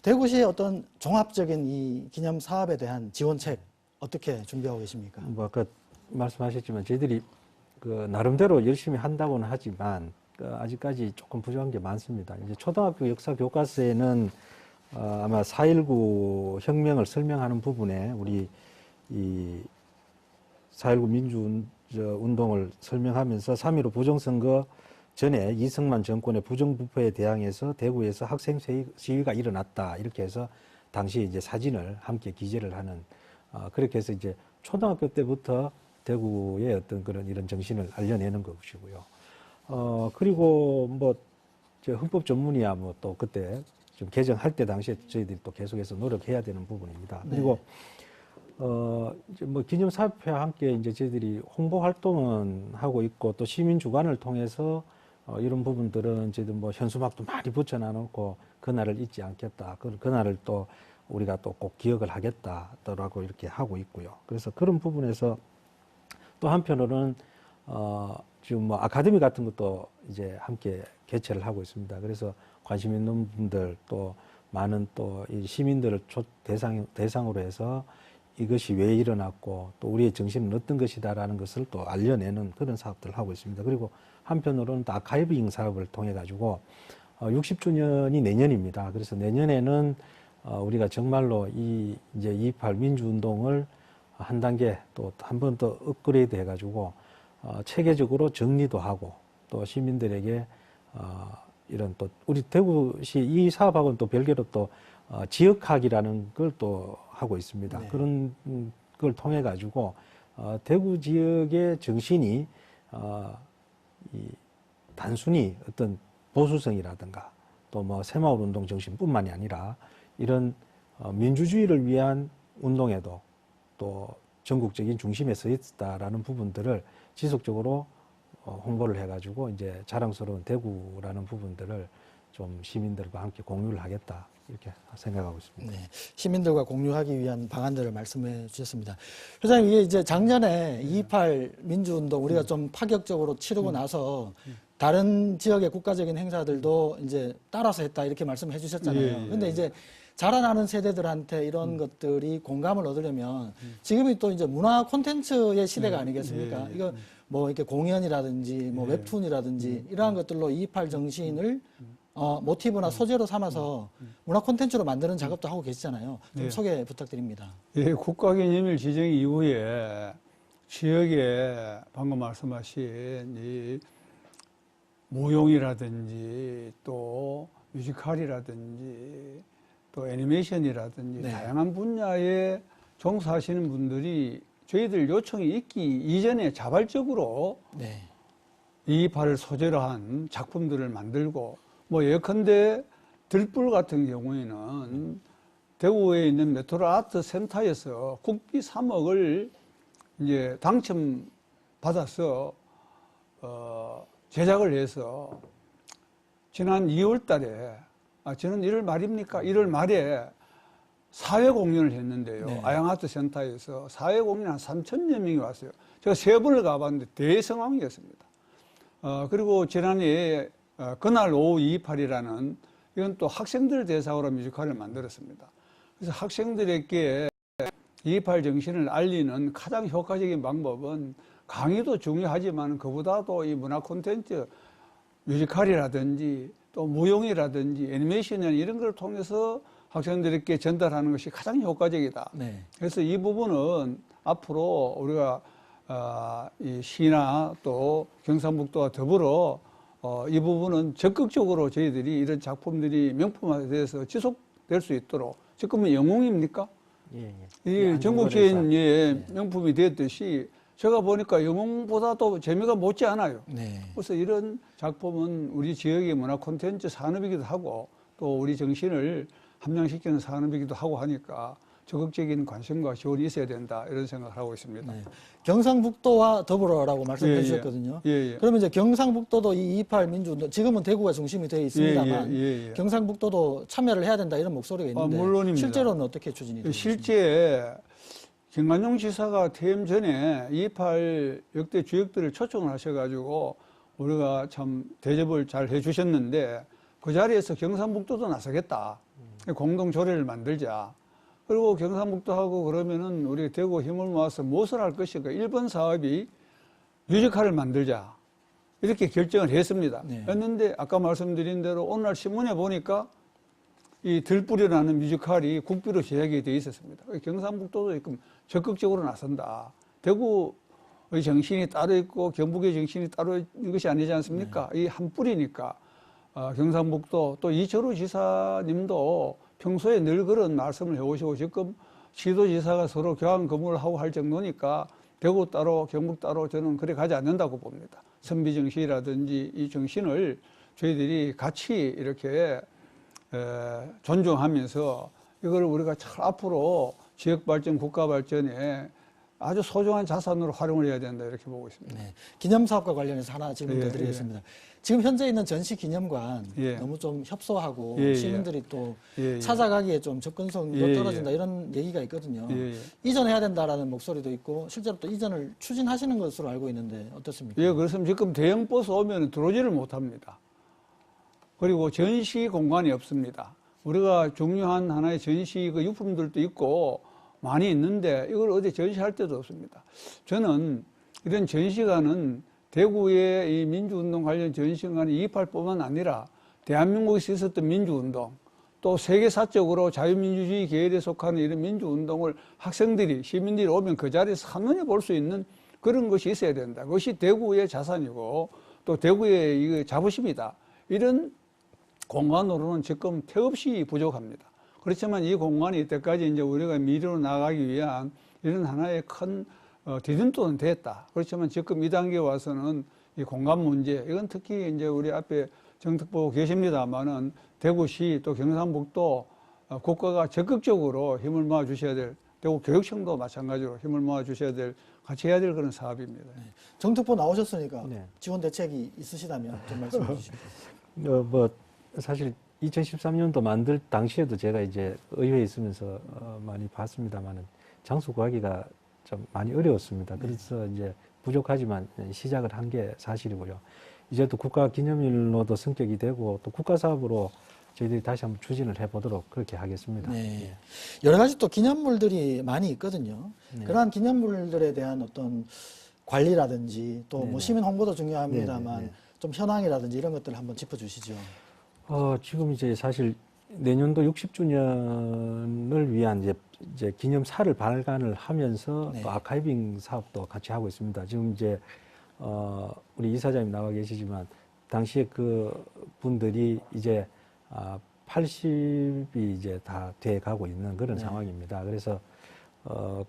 대구시의 어떤 종합적인 이 기념 사업에 대한 지원책 어떻게 준비하고 계십니까? 뭐 아까 말씀하셨지만 저희들이 그 나름대로 열심히 한다고는 하지만 아직까지 조금 부족한 게 많습니다. 이제 초등학교 역사 교과서에는 아마 4.19 혁명을 설명하는 부분에 우리 이 4.19 민주운동을 설명하면서 3.15 부정선거 전에 이승만 정권의 부정부패에 대항해서 대구에서 학생 시위가 일어났다. 이렇게 해서 당시 이제 사진을 함께 기재를 하는 그렇게 해서 이제 초등학교 때부터 대구의 어떤 그런 이런 정신을 알려내는 것이고요. 그리고 헌법 전문이야 또 그때 좀 개정할 때 당시에 저희들이 또 계속해서 노력해야 되는 부분입니다. 네. 그리고 이제 기념사업회와 함께 이제 저희들이 홍보 활동은 하고 있고 또 시민 주간을 통해서 이런 부분들은 저희들 현수막도 많이 붙여놔놓고 그날을 잊지 않겠다. 그날을 또 우리가 또 꼭 기억을 하겠다라고 이렇게 하고 있고요. 그래서 그런 부분에서 또 한편으로는 지금 아카데미 같은 것도 이제 함께 개최를 하고 있습니다. 그래서 관심 있는 분들 또 많은 또 이 시민들을 대상으로 해서 이것이 왜 일어났고 또 우리의 정신은 어떤 것이다라는 것을 또 알려내는 그런 사업들을 하고 있습니다. 그리고 한편으로는 또 아카이빙 사업을 통해 가지고 60주년이 내년입니다. 그래서 내년에는 우리가 정말로 이제 2.28 민주운동을 한 단계 또 한 번 더 업그레이드 해가지고 체계적으로 정리도 하고 또 시민들에게 이런 또 우리 대구시 이 사업하고는 또 별개로 또 지역학이라는 걸 또 하고 있습니다. 네. 그런 걸 통해 가지고 대구 지역의 정신이 단순히 어떤 보수성이라든가 또 뭐 새마을 운동 정신뿐만이 아니라 이런 민주주의를 위한 운동에도 또 전국적인 중심에 서 있다라는 부분들을 지속적으로 홍보를 해가지고 이제 자랑스러운 대구라는 부분들을 좀 시민들과 함께 공유를 하겠다 이렇게 생각하고 있습니다. 네, 시민들과 공유하기 위한 방안들을 말씀해 주셨습니다. 회장님, 이게 이제 작년에 2.28 민주운동 우리가 좀 파격적으로 치르고 나서 다른 지역의 국가적인 행사들도 이제 따라서 했다 이렇게 말씀해 주셨잖아요. 근데 이제 자라나는 세대들한테 이런 것들이 공감을 얻으려면 지금이 또 이제 문화 콘텐츠의 시대가 아니겠습니까? 이거 뭐 이렇게 공연이라든지 뭐 웹툰이라든지 이러한 것들로 2.28 정신을 모티브나 소재로 삼아서 문화 콘텐츠로 만드는 작업도 하고 계시잖아요. 좀 소개 부탁드립니다. 예, 국가기념일 지정 이후에 지역에 방금 말씀하신 이 무용이라든지 또 뮤지컬이라든지 또 애니메이션이라든지 네. 다양한 분야에 종사하시는 분들이 저희들 요청이 있기 이전에 자발적으로 네. 2.28을 소재로 한 작품들을 만들고 뭐 예컨대 들불 같은 경우에는 대구에 있는 메트로 아트 센터에서 국비 3억을 이제 당첨 받아서 제작을 해서 지난 2월 달에 저는 1월 말입니까? 1월 말에 사회 공연을 했는데요. 네. 아양아트 센터에서 사회 공연 한 3,000여 명이 왔어요. 제가 3번을 가봤는데 대성황이었습니다. 그리고 지난해 그날 오후 2.28이라는 이건 또 학생들 대상으로 뮤지컬을 만들었습니다. 그래서 학생들에게 2.28 정신을 알리는 가장 효과적인 방법은 강의도 중요하지만 그보다도 이 문화 콘텐츠 뮤지컬이라든지 또 무용이라든지 애니메이션이나 이런 걸 통해서 학생들에게 전달하는 것이 가장 효과적이다. 네. 그래서 이 부분은 앞으로 우리가 이 시나 또 경상북도와 더불어 이 부분은 적극적으로 저희들이 이런 작품들이 명품화돼서 지속될 수 있도록 지금은 영웅입니까? 이 전국적인 명품이 되었듯이 제가 보니까 영웅보다도 재미가 못지 않아요. 네. 그래서 이런 작품은 우리 지역의 문화 콘텐츠 산업이기도 하고 또 우리 정신을 함양시키는 산업이기도 하고 하니까 적극적인 관심과 지원이 있어야 된다 이런 생각을 하고 있습니다. 네. 경상북도와 더불어라고 말씀해 주셨거든요. 그러면 이제 경상북도도 이 2.28 민주운동 지금은 대구가 중심이 되어 있습니다만 경상북도도 참여를 해야 된다 이런 목소리가 있는데 물론입니다. 실제로는 어떻게 추진이 되고 있습니까? 실제 김관용 지사가 퇴임 전에 2.28 역대 주역들을 초청을 하셔가지고 우리가 참 대접을 잘 해주셨는데 그 자리에서 경상북도도 나서겠다. 공동 조례를 만들자. 그리고 경상북도하고 그러면은 우리 대구 힘을 모아서 무엇을 할 것인가. 1번 사업이 뮤지컬을 만들자. 이렇게 결정을 했습니다. 했는데 아까 말씀드린 대로 오늘 신문에 보니까 이 들불이라는 뮤지컬이 국비로 제작이 되어 있었습니다. 경상북도도 지금 적극적으로 나선다. 대구의 정신이 따로 있고 경북의 정신이 따로 있는 것이 아니지 않습니까? 이 한 뿌리니까 경상북도 또 이철우 지사님도 평소에 늘 그런 말씀을 해오시고 지금 시도지사가 서로 교환 근무를 하고 할 정도니까 대구 따로 경북 따로 저는 그래 가지 않는다고 봅니다. 선비 정신이라든지 이 정신을 저희들이 같이 이렇게 존중하면서 이걸 우리가 잘 앞으로 지역 발전, 국가 발전에 아주 소중한 자산으로 활용을 해야 된다 이렇게 보고 있습니다. 네. 기념사업과 관련해서 하나 질문 더 드리겠습니다. 지금 현재 있는 전시기념관 너무 좀 협소하고 시민들이 또 찾아가기에 좀 접근성도 떨어진다 이런 얘기가 있거든요. 이전해야 된다라는 목소리도 있고 실제로 또 이전을 추진하시는 것으로 알고 있는데 어떻습니까? 예, 그렇습니다. 지금 대형 버스 오면 들어오지를 못합니다. 그리고 전시 공간이 없습니다. 우리가 중요한 하나의 전시 그 유품들도 있고 많이 있는데 이걸 어디 전시할 데도 없습니다. 저는 이런 전시관은 대구의 이 민주운동 관련 전시관이 2.28뿐만 아니라 대한민국에서 있었던 민주운동 또 세계사적으로 자유민주주의 계열에 속하는 이런 민주운동을 학생들이, 시민들이 오면 그 자리에서 한눈에 볼 수 있는 그런 것이 있어야 된다. 그것이 대구의 자산이고 또 대구의 자부심이다. 이런 공간으로는 지금 태없이 부족합니다. 그렇지만 이 공간이 이때까지 이제 우리가 미래로 나가기 위한 이런 하나의 큰 디딤돌은 됐다. 그렇지만 지금 이 단계에 와서는 이 공간 문제, 이건 특히 이제 우리 앞에 정책 보고 계십니다만은 대구시 또 경상북도 국가가 적극적으로 힘을 모아 주셔야 될, 대구 교육청도 마찬가지로 힘을 모아 주셔야 될, 같이 해야 될 그런 사업입니다. 네. 정특보 나오셨으니까 네. 지원 대책이 있으시다면 좀 말씀해 주시죠. 뭐 사실 2013년도 만들 당시에도 제가 이제 의회에 있으면서 많이 봤습니다만은 장소 구하기가 좀 많이 어려웠습니다. 그래서 이제 부족하지만 시작을 한 게 사실이고요. 이제 또 국가 기념일로도 성격이 되고 또 국가 사업으로 저희들이 다시 한번 추진을 해보도록 그렇게 하겠습니다. 네. 여러 가지 또 기념물들이 많이 있거든요. 네. 그러한 기념물들에 대한 어떤 관리라든지 또 뭐 네네. 시민 홍보도 중요합니다만 네네. 좀 현황이라든지 이런 것들을 한번 짚어주시죠. 지금 이제 사실 내년도 60주년을 위한 이제 기념사를 발간을 하면서 네. 또 아카이빙 사업도 같이 하고 있습니다. 지금 이제 우리 이사장님 나와 계시지만 당시에 그 분들이 이제 80이 이제 다 돼 가고 있는 그런 네. 상황입니다. 그래서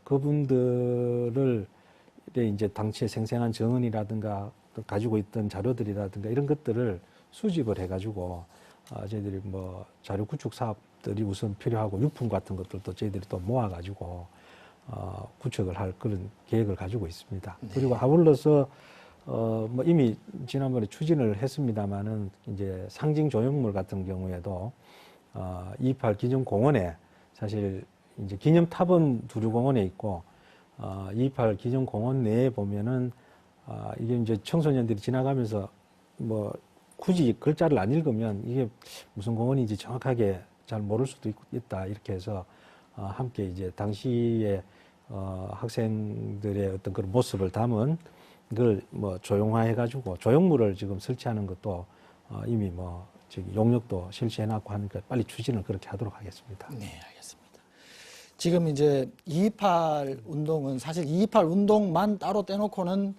그분들을 이제 당시에 생생한 정언이라든가 또 가지고 있던 자료들이라든가 이런 것들을 수집을 해가지고 저희들이 뭐 자료 구축 사업들이 우선 필요하고 유품 같은 것들도 저희들이 또 모아가지고 구축을 할 그런 계획을 가지고 있습니다. 네. 그리고 아울러서 뭐 이미 지난번에 추진을 했습니다만은 이제 상징 조형물 같은 경우에도 228 기념공원에 사실 이제 기념탑은 두류공원에 있고 228 기념공원 내에 보면은 이게 이제 청소년들이 지나가면서 뭐 굳이 글자를 안 읽으면 이게 무슨 공원인지 정확하게 잘 모를 수도 있다 이렇게 해서 함께 이제 당시에 학생들의 어떤 그런 모습을 담은 그걸 뭐 조형화해가지고 조형물을 지금 설치하는 것도 이미 뭐 저기 용역도 실시해놨고 하니까 빨리 추진을 그렇게 하도록 하겠습니다. 네, 알겠습니다. 지금 이제 228 운동은 사실 228 운동만 따로 떼놓고는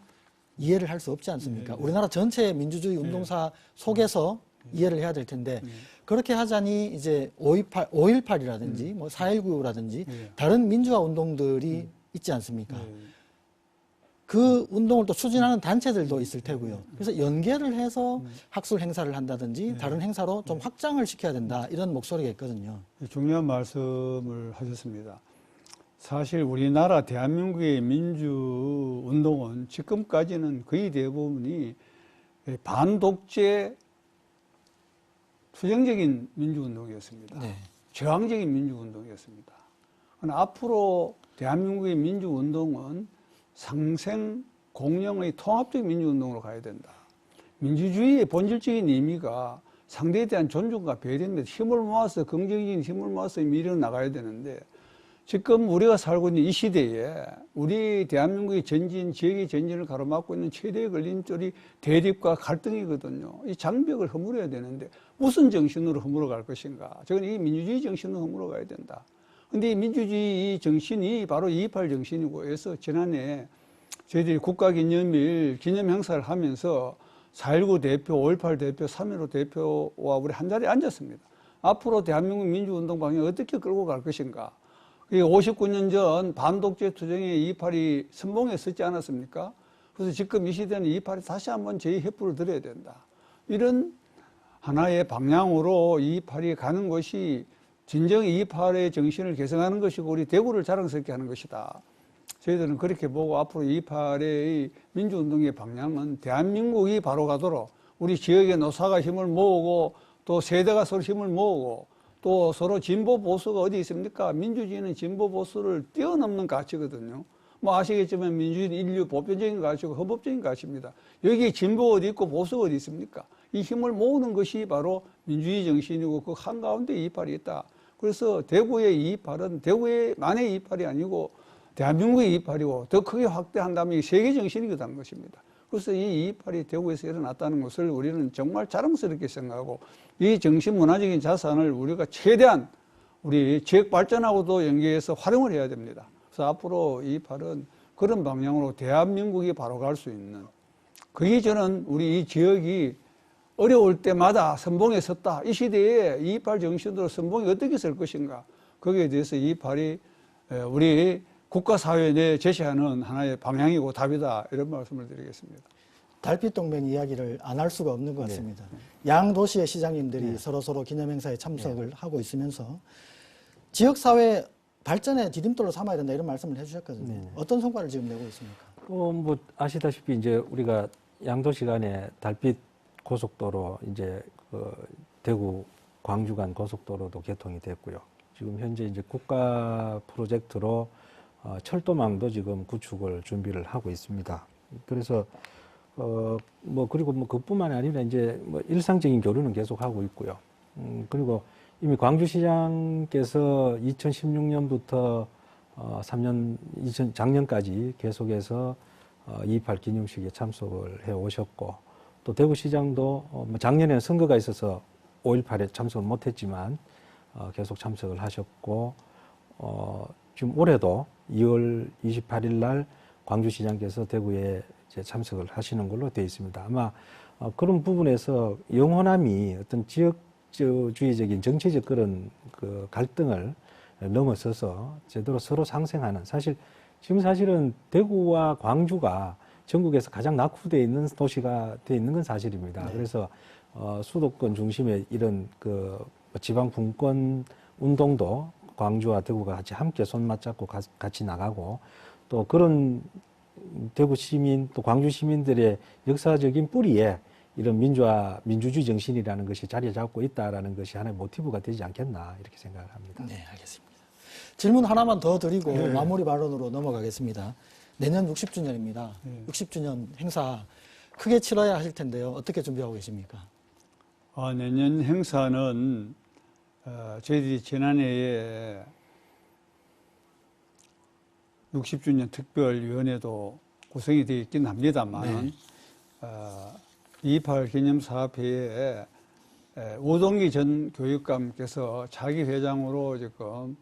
이해를 할 수 없지 않습니까? 네. 우리나라 전체 민주주의 운동사 속에서 이해를 해야 될 텐데 그렇게 하자니 이제 5.18이라든지 뭐 4.19라든지 네. 다른 민주화 운동들이 있지 않습니까? 네. 그 운동을 또 추진하는 단체들도 있을 테고요. 그래서 연계를 해서 학술 행사를 한다든지 다른 행사로 좀 확장을 시켜야 된다 이런 목소리가 있거든요. 중요한 말씀을 하셨습니다. 사실 우리나라 대한민국의 민주운동은 지금까지는 거의 대부분이 반독재 투쟁적인 민주운동이었습니다. 네. 저항적인 민주운동이었습니다. 그러나 앞으로 대한민국의 민주운동은 상생 공영의 통합적인 민주운동으로 가야 된다. 민주주의의 본질적인 의미가 상대에 대한 존중과 배려입니다. 힘을 모아서 긍정적인 힘을 모아서 미래로 나가야 되는데 지금 우리가 살고 있는 이 시대에 우리 대한민국의 전진, 지역의 전진을 가로막고 있는 최대의 걸림돌이 대립과 갈등이거든요. 이 장벽을 허물어야 되는데 무슨 정신으로 허물어 갈 것인가? 저건 이 민주주의 정신으로 허물어 가야 된다. 근데 이 민주주의 정신이 바로 228 정신이고 해서 지난해 저희들이 국가기념일 기념 행사를 하면서 4.19 대표, 5.18 대표, 3.15 대표와 우리 한 자리에 앉았습니다. 앞으로 대한민국 민주운동 방향을 어떻게 끌고 갈 것인가? 59년 전 반독재 투쟁에 228이 선봉에 섰지 않았습니까? 그래서 지금 이 시대는 228이 다시 한번 제2협부를 드려야 된다. 이런 하나의 방향으로 228이 가는 것이 진정 228의 정신을 개성하는 것이고 우리 대구를 자랑스럽게 하는 것이다. 저희들은 그렇게 보고 앞으로 228의 민주운동의 방향은 대한민국이 바로 가도록 우리 지역의 노사가 힘을 모으고 또 세대가 서로 힘을 모으고 또 서로 진보 보수가 어디 있습니까? 민주주의는 진보 보수를 뛰어넘는 가치거든요. 뭐 아시겠지만 민주주의는 인류 보편적인 가치고 헌법적인 가치입니다. 여기 진보 어디 있고 보수가 어디 있습니까? 이 힘을 모으는 것이 바로 민주주의 정신이고 그 한가운데 228이 있다. 그래서 대구의 228은 대구의만의 228이 아니고 대한민국의 228이고 더 크게 확대한다면 세계 정신이거든 것입니다. 그래서 이 2.28이 대구에서 일어났다는 것을 우리는 정말 자랑스럽게 생각하고 이 정신 문화적인 자산을 우리가 최대한 우리 지역 발전하고도 연계해서 활용을 해야 됩니다. 그래서 앞으로 2.28은 그런 방향으로 대한민국이 바로 갈 수 있는, 그게 저는 우리 이 지역이 어려울 때마다 선봉에 섰다. 이 시대에 2.28 정신으로 선봉이 어떻게 설 것인가. 거기에 대해서 2.28이 우리 국가사회 내에 제시하는 하나의 방향이고 답이다. 이런 말씀을 드리겠습니다. 달빛동맹 이야기를 안 할 수가 없는 것 같습니다. 네. 양 도시의 시장님들이 네. 서로 기념행사에 참석을 하고 있으면서 지역사회 발전의 디딤돌로 삼아야 된다 이런 말씀을 해주셨거든요. 네. 어떤 성과를 지금 내고 있습니까? 뭐 아시다시피 이제 우리가 양도시 간의 달빛 고속도로 이제 그 대구 광주 간 고속도로도 개통이 됐고요. 지금 현재 이제 국가 프로젝트로 철도망도 지금 구축을 준비를 하고 있습니다. 그래서 뭐 그리고 뭐 그뿐만이 아니라 이제 뭐 일상적인 교류는 계속 하고 있고요. 그리고 이미 광주시장께서 2016년부터 3년 작년까지 계속해서 2.28 기념식에 참석을 해 오셨고, 또 대구시장도 뭐 작년에는 선거가 있어서 5.18에 참석을 못했지만 계속 참석을 하셨고, 지금 올해도 2월 28일 날 광주시장께서 대구에 이제 참석을 하시는 걸로 되어 있습니다. 아마 그런 부분에서 영호남이 어떤 지역주의적인 정치적 그런 그 갈등을 넘어서서 제대로 서로 상생하는, 사실은 대구와 광주가 전국에서 가장 낙후되어 있는 도시가 되어 있는 건 사실입니다. 네. 그래서 수도권 중심의 이런 그 지방 분권 운동도 광주와 대구가 같이 함께 손 맞잡고 같이 나가고, 또 그런 대구 시민 또 광주 시민들의 역사적인 뿌리에 이런 민주주의 정신이라는 것이 자리 잡고 있다라는 것이 하나의 모티브가 되지 않겠나 이렇게 생각을 합니다. 네, 알겠습니다. 질문 하나만 더 드리고 네. 마무리 발언으로 넘어가겠습니다. 내년 60주년입니다. 네. 60주년 행사 크게 치러야 하실 텐데요. 어떻게 준비하고 계십니까? 내년 행사는 저희들이 지난해에 60주년 특별위원회도 구성이 되어 있긴 합니다만, 2.28 기념사업회에 우동기 전 교육감께서 자기 회장으로 지금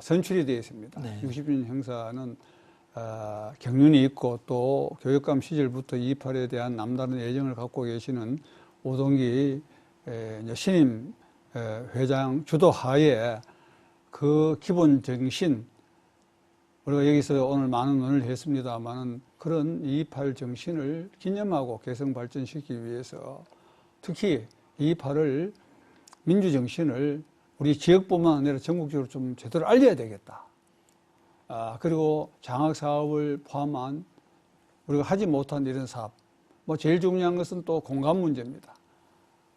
선출이 되어 있습니다. 네. 60주년 행사는 경륜이 있고 또 교육감 시절부터 2.28에 대한 남다른 애정을 갖고 계시는 우동기 신임 회장 주도하에 그 기본 정신, 우리가 여기서 오늘 많은 논의를 했습니다만 그런 2.28 정신을 기념하고 개성 발전시키기 위해서 특히 2.28을 민주정신을 우리 지역뿐만 아니라 전국적으로 좀 제대로 알려야 되겠다. 그리고 장학사업을 포함한 우리가 하지 못한 이런 사업, 뭐 제일 중요한 것은 또 공간 문제입니다.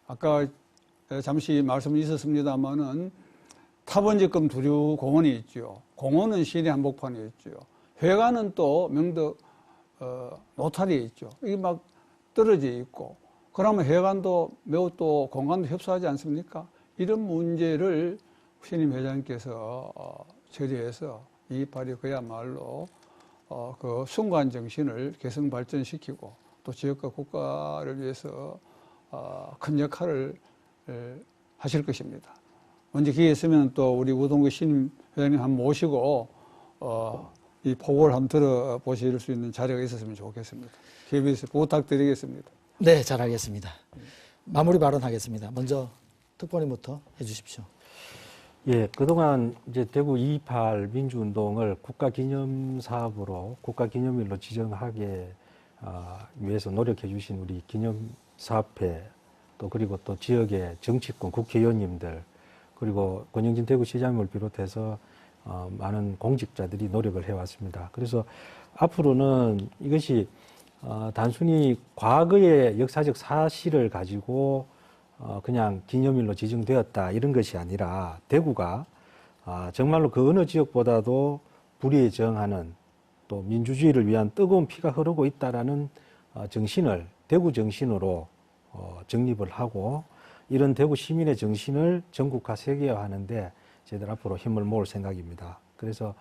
아까 잠시 말씀이 있었습니다만은 타번지금 두류 공원이 있죠. 공원은 시내 한복판에 있죠. 회관은 또 명덕 노탈리에 있죠. 이게 막 떨어져 있고, 그러면 회관도 매우 또 공간도 협소하지 않습니까? 이런 문제를 신임 회장께서 처리해서 2.28이 그야말로 그 순간 정신을 개성 발전시키고 또 지역과 국가를 위해서 큰 역할을 하실 것입니다. 먼저 기회 있으면 또 우리 우동구 신임 회장님 한번 모시고 이 포고를 한번 들어보실 수 있는 자리가 있었으면 좋겠습니다. KBS 부탁드리겠습니다. 네, 잘 알겠습니다. 마무리 발언하겠습니다. 먼저 특보님부터 해주십시오. 예, 그동안 이제 대구 2.28 민주운동을 국가기념사업으로 국가기념일로 지정하기 위해서 노력해 주신 우리 기념사업회 또 그리고 또 지역의 정치권 국회의원님들 그리고 권영진 대구시장님을 비롯해서 많은 공직자들이 노력을 해왔습니다. 그래서 앞으로는 이것이 단순히 과거의 역사적 사실을 가지고 그냥 기념일로 지정되었다 이런 것이 아니라 대구가 정말로 그 어느 지역보다도 불의에 저항하는 또 민주주의를 위한 뜨거운 피가 흐르고 있다라는 정신을 대구 정신으로 정립을 하고 이런 대구 시민의 정신을 전국화 세계화하는데 저희들 앞으로 힘을 모을 생각입니다. 그래서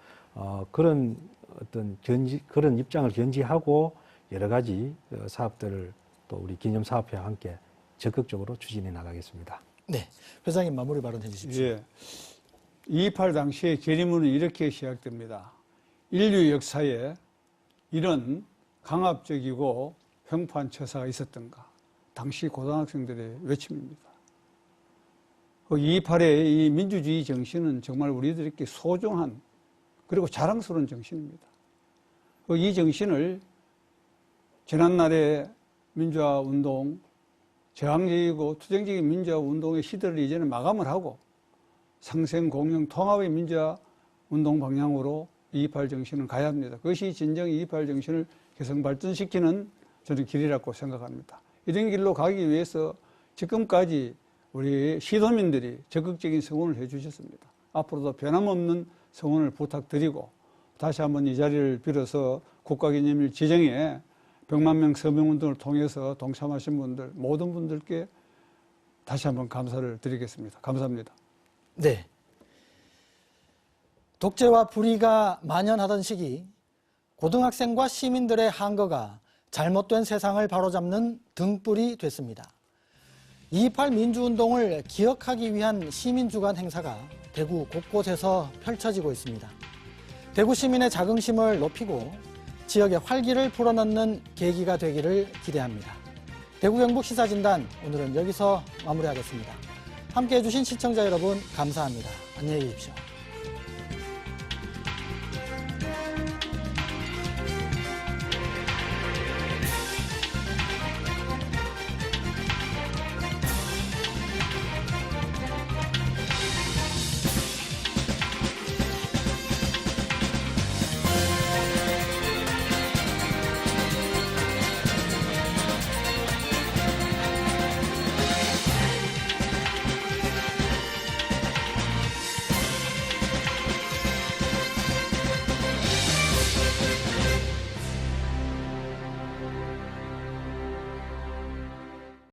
그런 어떤 그런 입장을 견지하고 여러 가지 사업들을 또 우리 기념사업회와 함께 적극적으로 추진해 나가겠습니다. 네, 회장님 마무리 발언해 주십시오. 예. 2.28 당시에 결의문은 이렇게 시작됩니다. 인류 역사에 이런 강압적이고 횡포한 처사가 있었던가. 당시 고등학생들의 외침입니다. 2.28의 이 민주주의 정신은 정말 우리들에게 소중한 그리고 자랑스러운 정신입니다. 이 정신을 지난날의 민주화운동, 저항적이고 투쟁적인 민주화운동의 시대를 이제는 마감을 하고 상생, 공영, 통합의 민주화운동 방향으로 2.28 정신을 가야 합니다. 그것이 진정 2.28 정신을 개성 발전시키는 저는 길이라고 생각합니다. 이런 길로 가기 위해서 지금까지 우리 시도민들이 적극적인 성원을 해 주셨습니다. 앞으로도 변함없는 성원을 부탁드리고 다시 한번 이 자리를 빌어서 국가기념일 지정에 100만 명 서명운동을 통해서 동참하신 분들 모든 분들께 다시 한번 감사를 드리겠습니다. 감사합니다. 네. 독재와 불의가 만연하던 시기 고등학생과 시민들의 항거가 잘못된 세상을 바로잡는 등불이 됐습니다. 2.28 민주운동을 기억하기 위한 시민주간 행사가 대구 곳곳에서 펼쳐지고 있습니다. 대구 시민의 자긍심을 높이고 지역의 활기를 불어넣는 계기가 되기를 기대합니다. 대구 경북 시사진단 오늘은 여기서 마무리하겠습니다. 함께해 주신 시청자 여러분 감사합니다. 안녕히 계십시오.